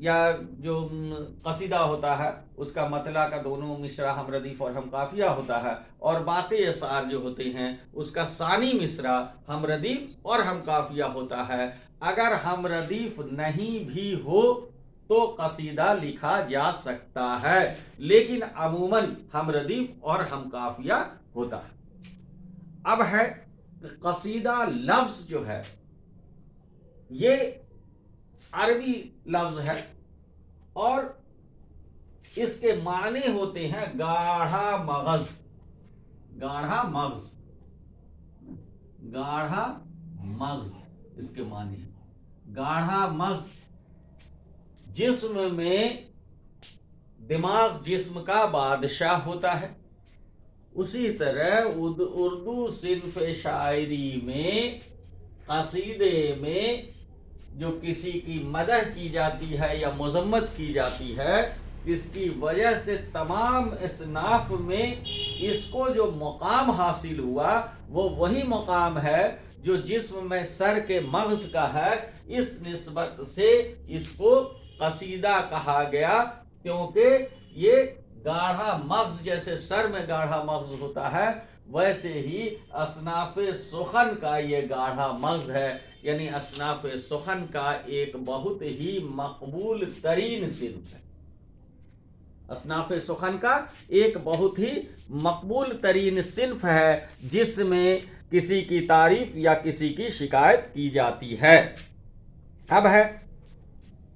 یا جو قصیدہ ہوتا ہے اس کا مطلع کا دونوں مصرع ہم ردیف اور ہم قافیہ ہوتا ہے، اور باقی اشعار جو ہوتے ہیں اس کا ثانی مصرع ہم ردیف اور ہم قافیہ ہوتا ہے۔ اگر ہم ردیف نہیں بھی ہو تو قصیدہ لکھا جا سکتا ہے، لیکن عموماً ہم ردیف اور ہم قافیہ ہوتا ہے۔ اب ہے قصیدہ لفظ جو ہے یہ عربی لفظ ہے اور اس کے معنی ہوتے ہیں گاڑھا مغز۔ گاڑھا مغز، گاڑھا مغز اس کے معنی ہے۔ گاڑھا مغز جسم میں، دماغ جسم کا بادشاہ ہوتا ہے، اسی طرح اردو صنف شاعری میں قصیدے میں جو کسی کی مدح کی جاتی ہے یا مذمت کی جاتی ہے، اس کی وجہ سے تمام اصناف میں اس کو جو مقام حاصل ہوا وہ وہی مقام ہے جو جسم میں سر کے مغز کا ہے۔ اس نسبت سے اس کو قصیدہ کہا گیا، کیونکہ یہ گاڑھا مغز، جیسے سر میں گاڑھا مغز ہوتا ہے ویسے ہی اصناف سخن کا یہ گاڑھا مغز ہے، یعنی اصناف سخن کا ایک بہت ہی مقبول ترین صنف ہے۔ اصناف سخن کا ایک بہت ہی مقبول ترین صنف ہے جس میں کسی کی تعریف یا کسی کی شکایت کی جاتی ہے۔ اب ہے،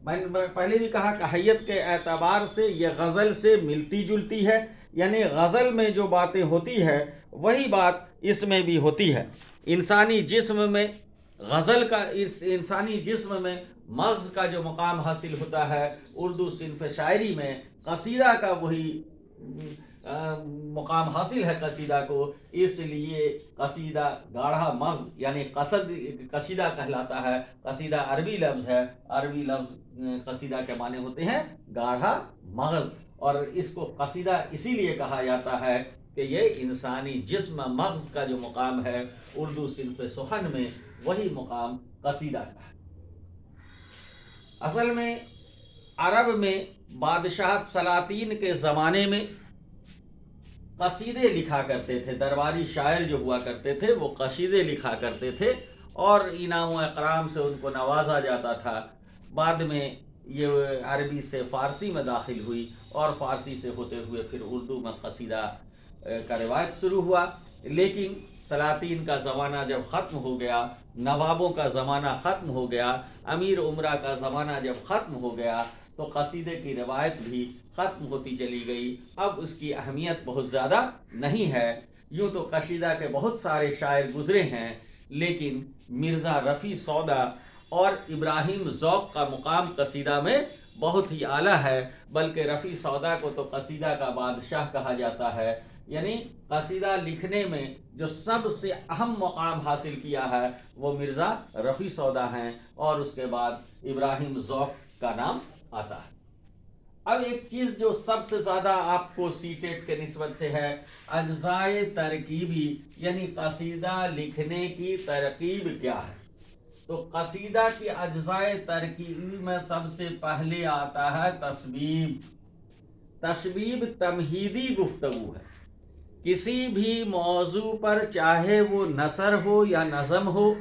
میں نے پہلے بھی کہا کہ حیت کے اعتبار سے یہ غزل سے ملتی جلتی ہے، یعنی غزل میں جو باتیں ہوتی ہے وہی بات اس میں بھی ہوتی ہے۔ انسانی جسم میں غزل کا، انسانی جسم میں مغز کا جو مقام حاصل ہوتا ہے، اردو صنف شاعری میں قصیدہ کا وہی مقام حاصل ہے قصیدہ کو، اس لیے قصیدہ گاڑھا مغز یعنی قصیدہ کہلاتا ہے۔ قصیدہ عربی لفظ ہے، عربی لفظ قصیدہ کے معنی ہوتے ہیں گاڑھا مغز، اور اس کو قصیدہ اسی لیے کہا جاتا ہے کہ یہ انسانی جسم مغز کا جو مقام ہے اردو صنف سخن میں وہی مقام قصیدہ کا ہے۔ اصل میں عرب میں بادشاہت سلاطین کے زمانے میں قصیدے لکھا کرتے تھے، درباری شاعر جو ہوا کرتے تھے وہ قصیدے لکھا کرتے تھے اور انعام و اکرام سے ان کو نوازا جاتا تھا۔ بعد میں یہ عربی سے فارسی میں داخل ہوئی اور فارسی سے ہوتے ہوئے پھر اردو میں قصیدہ کا روایت شروع ہوا، لیکن سلاطین کا زمانہ جب ختم ہو گیا، نوابوں کا زمانہ ختم ہو گیا، امیر امرا کا زمانہ جب ختم ہو گیا تو قصیدے کی روایت بھی ختم ہوتی چلی گئی۔ اب اس کی اہمیت بہت زیادہ نہیں ہے۔ یوں تو قصیدہ کے بہت سارے شاعر گزرے ہیں، لیکن مرزا رفیع سودا اور ابراہیم ذوق کا مقام قصیدہ میں بہت ہی اعلیٰ ہے، بلکہ رفیع سودا کو تو قصیدہ کا بادشاہ کہا جاتا ہے۔ یعنی قصیدہ لکھنے میں جو سب سے اہم مقام حاصل کیا ہے وہ مرزا رفیع سودا ہیں، اور اس کے بعد ابراہیم ذوق کا نام آتا ہے۔ اب ایک چیز جو سب سے زیادہ آپ کو سی ٹیٹ کے نسبت سے ہے، اجزائے ترکیبی، یعنی قصیدہ لکھنے کی ترکیب کیا ہے۔ تو قصیدہ کی اجزائے ترکیبی میں سب سے پہلے آتا ہے تسبیب۔ تسبیب تمہیدی گفتگو ہے، کسی بھی موضوع پر چاہے وہ نثر ہو یا نظم ہو،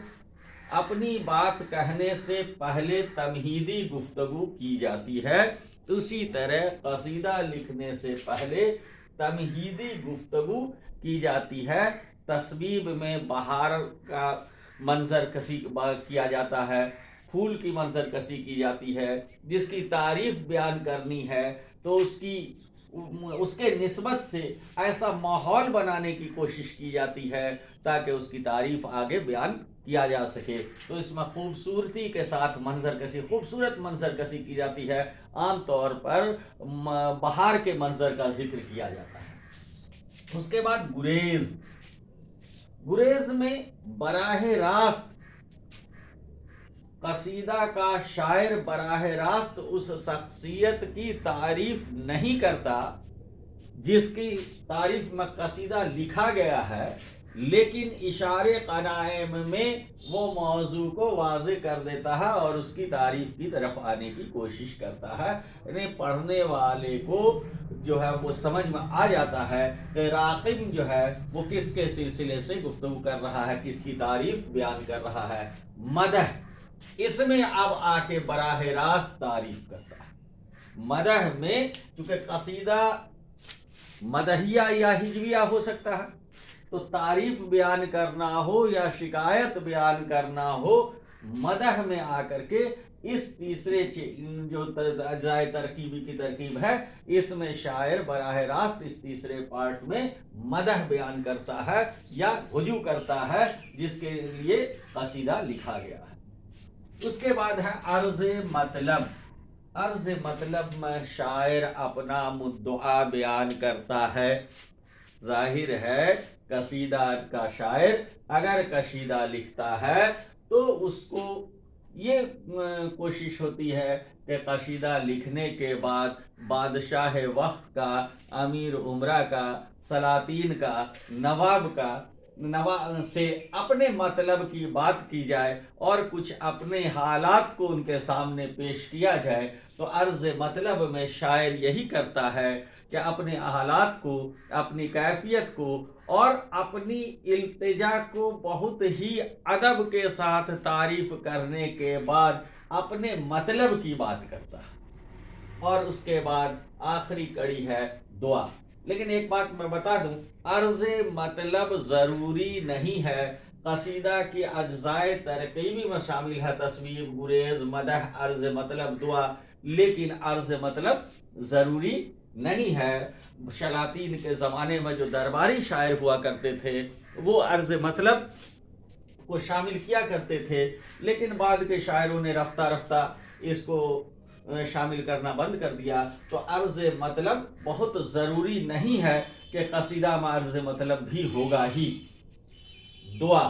اپنی بات کہنے سے پہلے تمہیدی گفتگو کی جاتی ہے۔ اسی طرح قصیدہ لکھنے سے پہلے تمہیدی گفتگو کی جاتی ہے۔ تسبیب میں بہار کا منظر کشی کیا جاتا ہے، پھول کی منظر کشی کی جاتی ہے، جس کی تعریف بیان کرنی ہے تو اس کے نسبت سے ایسا ماحول بنانے کی کوشش کی جاتی ہے تاکہ اس کی تعریف آگے بیان کیا جا سکے۔ تو اس میں خوبصورتی کے ساتھ منظر کشی، خوبصورت منظر کشی کی جاتی ہے۔ عام طور پر بہار کے منظر کا ذکر کیا جاتا ہے۔ اس کے بعد گریز۔ گریز میں براہ راست قصیدہ کا شاعر براہ راست اس شخصیت کی تعریف نہیں کرتا جس کی تعریف میں قصیدہ لکھا گیا ہے، لیکن اشارے قنائم میں وہ موضوع کو واضح کر دیتا ہے اور اس کی تعریف کی طرف آنے کی کوشش کرتا ہے. یعنی پڑھنے والے کو جو ہے وہ سمجھ میں آ جاتا ہے کہ راغب جو ہے وہ کس کے سلسلے سے گفتگو کر رہا ہے, کس کی تعریف بیان کر رہا ہے. مدح اس میں اب آ کے براہ راست تعریف کرتا ہے. مدح میں چونکہ قصیدہ مدحیہ یا ہجویہ ہو سکتا ہے, تو تعریف بیان کرنا ہو یا شکایت بیان کرنا ہو, مدح میں آ کر کے اس تیسرے جو اجزائے ترکیبی کی ترکیب ہے, اس میں شاعر براہ راست اس تیسرے پارٹ میں مدح بیان کرتا ہے یا ہجو کرتا ہے جس کے لیے قصیدہ لکھا گیا ہے. اس کے بعد ہے عرض مطلب. عرض مطلب میں شاعر اپنا مدعا بیان کرتا ہے. ظاہر ہے قصیدہ کا شاعر اگر قصیدہ لکھتا ہے تو اس کو یہ کوشش ہوتی ہے کہ قصیدہ لکھنے کے بعد بادشاہ وقت کا, امیر امرا کا, سلاطین کا, نواب کا سے اپنے مطلب کی بات کی جائے اور کچھ اپنے حالات کو ان کے سامنے پیش کیا جائے. تو عرض مطلب میں شاعر یہی کرتا ہے کہ اپنے حالات کو, اپنی کیفیت کو اور اپنی التجا کو بہت ہی ادب کے ساتھ تعریف کرنے کے بعد اپنے مطلب کی بات کرتا ہے. اور اس کے بعد آخری کڑی ہے دعا. لیکن ایک بات میں بتا دوں, عرض مطلب ضروری نہیں ہے. قصیدہ کی اجزائے ترکیبی میں شامل ہے تصویب, گریز, مدح, عرض مطلب, دعا, لیکن عرض مطلب ضروری نہیں ہے. سلاطین کے زمانے میں جو درباری شاعر ہوا کرتے تھے وہ عرض مطلب کو شامل کیا کرتے تھے, لیکن بعد کے شاعروں نے رفتہ رفتہ اس کو شامل کرنا بند کر دیا. تو عرض مطلب بہت ضروری نہیں ہے کہ قصیدہ میں عرض مطلب بھی ہوگا ہی. دعا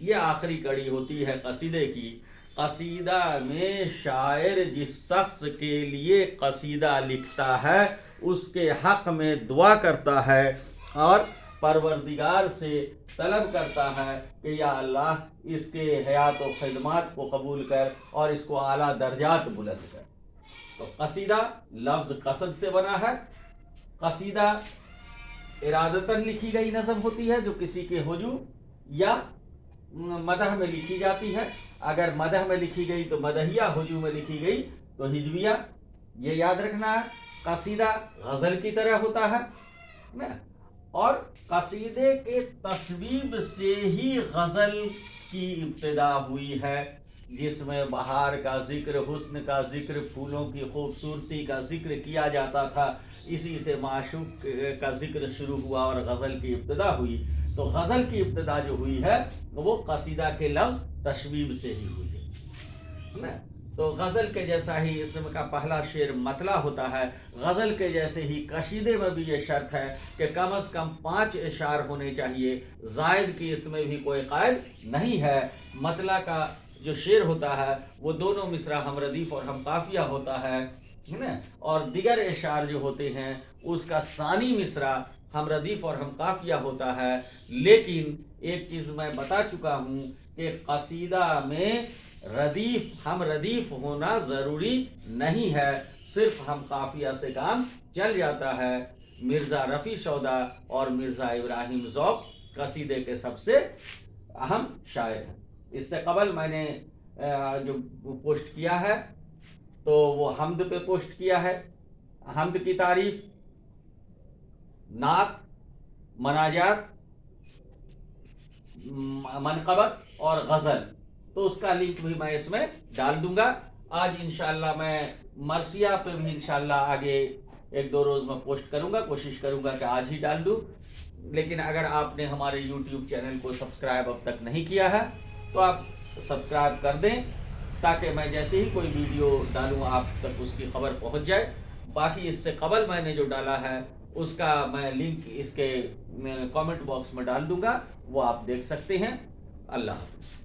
یہ آخری کڑی ہوتی ہے قصیدے کی. قصیدہ میں شاعر جس شخص کے لیے قصیدہ لکھتا ہے اس کے حق میں دعا کرتا ہے اور پروردگار سے طلب کرتا ہے کہ یا اللہ اس کے حیات و خدمات کو قبول کر اور اس کو اعلیٰ درجات بلند کر. تو قصیدہ لفظ قصد سے بنا ہے. قصیدہ ارادتاً لکھی گئی نظم ہوتی ہے جو کسی کے ہجو یا مدح میں لکھی جاتی ہے. اگر مدح میں لکھی گئی تو مدحیہ, ہجو میں لکھی گئی تو ہجویہ. یہ یاد رکھنا ہے. قصیدہ غزل کی طرح ہوتا ہے اور قصیدے کے تصویب سے ہی غزل کی ابتدا ہوئی ہے, جس میں بہار کا ذکر, حسن کا ذکر, پھولوں کی خوبصورتی کا ذکر کیا جاتا تھا. اسی سے معشوق کا ذکر شروع ہوا اور غزل کی ابتدا ہوئی. تو غزل کی ابتدا جو ہوئی ہے وہ قصیدہ کے لفظ تشبیب سے ہی ہوئی ہے. تو غزل کے جیسا ہی اسم کا پہلا شعر مطلع ہوتا ہے, غزل کے جیسے ہی قصیدے میں بھی یہ شرط ہے کہ کم از کم 5 اشعار ہونے چاہیے. زائد کی اس میں بھی کوئی قائد نہیں ہے. مطلع کا جو شعر ہوتا ہے وہ دونوں مصرع ہم ردیف اور ہم قافیہ ہوتا ہے نا, اور دیگر اشعار جو ہوتے ہیں اس کا ثانی مصرع ہم ردیف اور ہم قافیہ ہوتا ہے. لیکن ایک چیز میں بتا چکا ہوں کہ قصیدہ میں ردیف ہم ردیف ہونا ضروری نہیں ہے, صرف ہم قافیہ سے کام چل جاتا ہے. مرزا رفیع سودا اور مرزا ابراہیم ذوق قصیدے کے سب سے اہم شاعر ہیں. اس سے قبل میں نے جو پوسٹ کیا ہے تو وہ حمد پہ پوسٹ کیا ہے. حمد کی تعریف, نعت, مناجات, منقبت اور غزل, تو اس کا لنک بھی میں اس میں ڈال دوں گا. آج انشاءاللہ میں مرثیہ پہ بھی انشاءاللہ آگے 1-2 روز میں پوسٹ کروں گا, کوشش کروں گا کہ آج ہی ڈال دوں. لیکن اگر آپ نے ہمارے یوٹیوب چینل کو سبسکرائب اب تک نہیں کیا ہے تو آپ سبسکرائب کر دیں تاکہ میں جیسے ہی کوئی ویڈیو ڈالوں آپ تک اس کی خبر پہنچ جائے. باقی اس سے قبل میں نے جو ڈالا ہے اس کا میں لنک اس کے کامنٹ باکس میں ڈال دوں گا, وہ آپ دیکھ سکتے ہیں. اللہ حافظ.